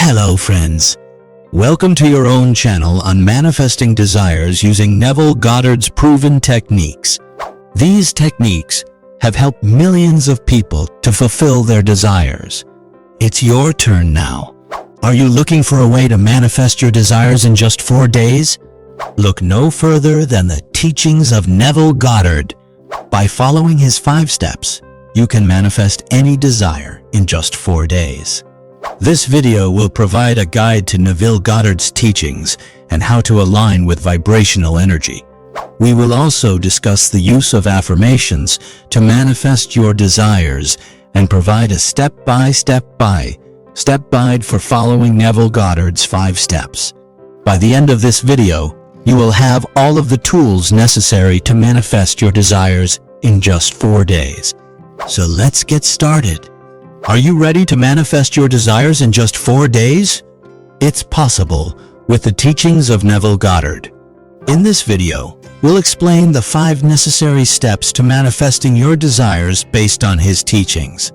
Hello friends, welcome to your own channel on manifesting desires using Neville Goddard's proven techniques. These techniques have helped millions of people to fulfill their desires. It's your turn now. Are you looking for a way to manifest your desires in just 4 days? Look no further than the teachings of Neville Goddard. By following his 5 steps, you can manifest any desire in just 4 days. This video will provide a guide to Neville Goddard's teachings and how to align with vibrational energy. We will also discuss the use of affirmations to manifest your desires and provide a step-by-step guide for following Neville Goddard's 5 steps. By the end of this video, you will have all of the tools necessary to manifest your desires in just 4 days. So let's get started. Are you ready to manifest your desires in just 4 days? It's possible with the teachings of Neville Goddard. In this video, we'll explain the 5 necessary steps to manifesting your desires based on his teachings.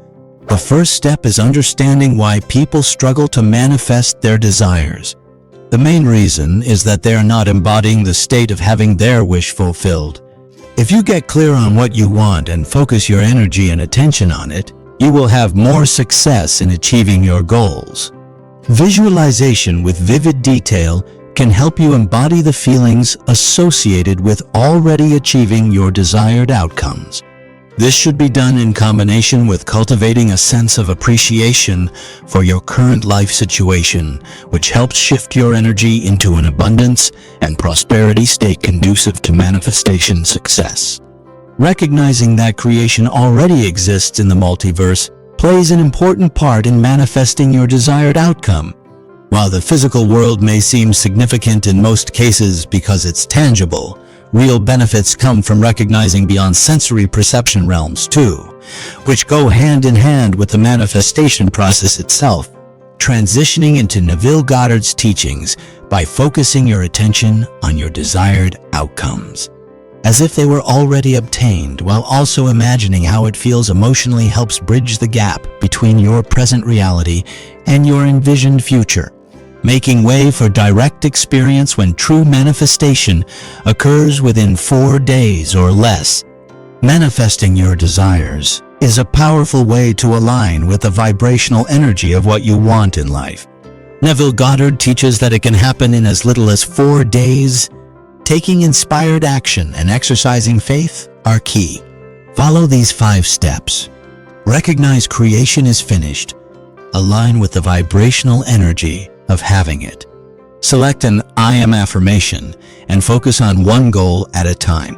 The first step is understanding why people struggle to manifest their desires. The main reason is that they are not embodying the state of having their wish fulfilled. If you get clear on what you want and focus your energy and attention on it, you will have more success in achieving your goals. Visualization with vivid detail can help you embody the feelings associated with already achieving your desired outcomes. This should be done in combination with cultivating a sense of appreciation for your current life situation, which helps shift your energy into an abundance and prosperity state conducive to manifestation success. Recognizing that creation already exists in the multiverse plays an important part in manifesting your desired outcome. While the physical world may seem significant in most cases because it's tangible, real benefits come from recognizing beyond sensory perception realms too, which go hand in hand with the manifestation process itself. Transitioning into Neville Goddard's teachings by focusing your attention on your desired outcomes, as if they were already obtained, while also imagining how it feels emotionally, helps bridge the gap between your present reality and your envisioned future, making way for direct experience when true manifestation occurs within 4 days or less. Manifesting your desires is a powerful way to align with the vibrational energy of what you want in life. Neville Goddard teaches that it can happen in as little as 4 days. Taking inspired action and exercising faith are key. Follow these 5 steps. Recognize creation is finished. Align with the vibrational energy of having it. Select an I am affirmation and focus on one goal at a time.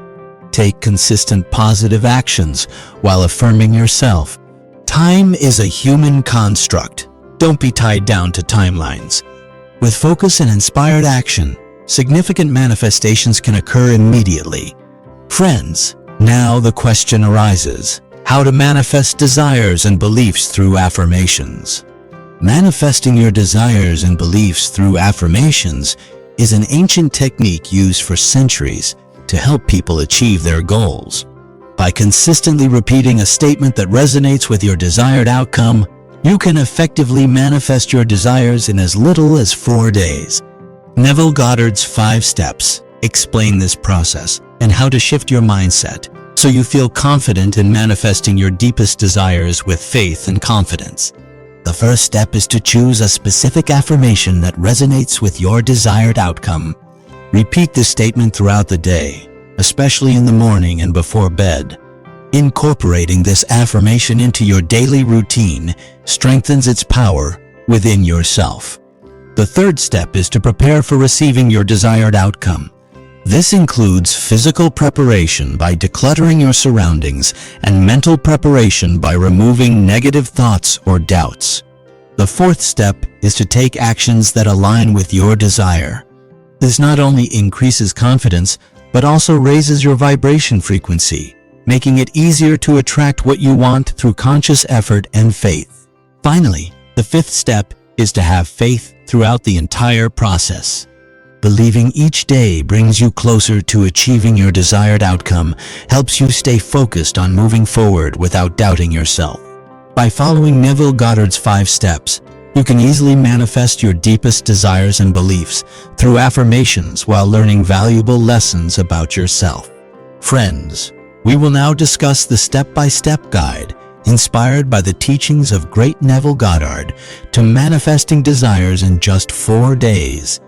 Take consistent positive actions while affirming yourself. Time is a human construct. Don't be tied down to timelines. With focus and inspired action, significant manifestations can occur immediately. Friends, now the question arises: how to manifest desires and beliefs through affirmations. Manifesting your desires and beliefs through affirmations is an ancient technique used for centuries to help people achieve their goals. By consistently repeating a statement that resonates with your desired outcome, you can effectively manifest your desires in as little as 4 days. Neville Goddard's 5 steps explain this process and how to shift your mindset so you feel confident in manifesting your deepest desires with faith and confidence. The first step is to choose a specific affirmation that resonates with your desired outcome. Repeat this statement throughout the day, especially in the morning and before bed. Incorporating this affirmation into your daily routine strengthens its power within yourself. The third step is to prepare for receiving your desired outcome. This includes physical preparation by decluttering your surroundings and mental preparation by removing negative thoughts or doubts. The fourth step is to take actions that align with your desire. This not only increases confidence, but also raises your vibration frequency, making it easier to attract what you want through conscious effort and faith. Finally, the fifth step is to have faith throughout the entire process. Believing each day brings you closer to achieving your desired outcome helps you stay focused on moving forward without doubting yourself. By following Neville Goddard's 5 steps, You can easily manifest your deepest desires and beliefs through affirmations while learning valuable lessons about yourself. Friends, we will now discuss the step-by-step guide inspired by the teachings of great Neville Goddard to manifesting desires in just 4 days.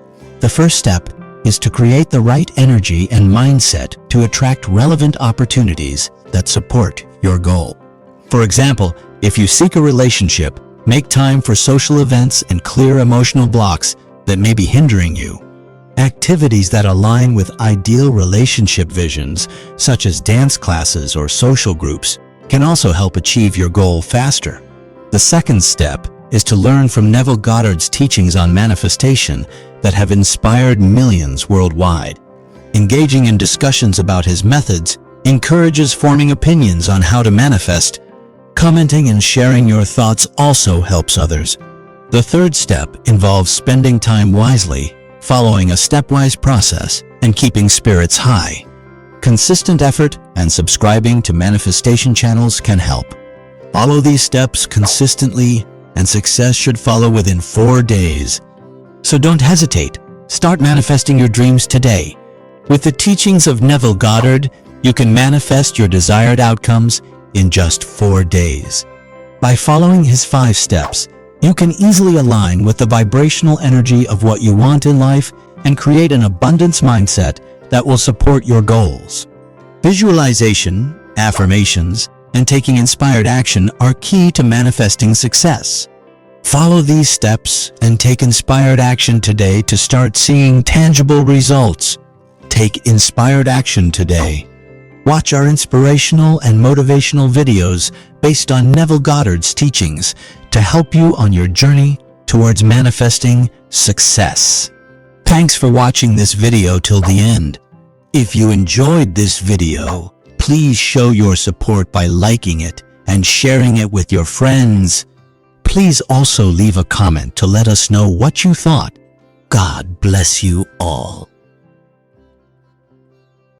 The first step is to create the right energy and mindset to attract relevant opportunities that support your goal. For example, if you seek a relationship, make time for social events and clear emotional blocks that may be hindering you. Activities that align with ideal relationship visions, such as dance classes or social groups, can also help achieve your goal faster. The second step is to learn from Neville Goddard's teachings on manifestation that have inspired millions worldwide. Engaging in discussions about his methods encourages forming opinions on how to manifest. Commenting and sharing your thoughts also helps others. The third step involves spending time wisely, following a stepwise process, and keeping spirits high. Consistent effort and subscribing to manifestation channels can help. Follow these steps consistently, and success should follow within 4 days. So don't hesitate. Start manifesting your dreams today. With the teachings of Neville Goddard, you can manifest your desired outcomes in just 4 days. By following his 5 steps, you can easily align with the vibrational energy of what you want in life and create an abundance mindset that will support your goals. Visualization, affirmations, and taking inspired action are key to manifesting success. Follow these steps and take inspired action today to start seeing tangible results. Take inspired action today. Watch our inspirational and motivational videos based on Neville Goddard's teachings to help you on your journey towards manifesting success. Thanks for watching this video till the end. If you enjoyed this video, please show your support by liking it and sharing it with your friends. Please also leave a comment to let us know what you thought. God bless you all.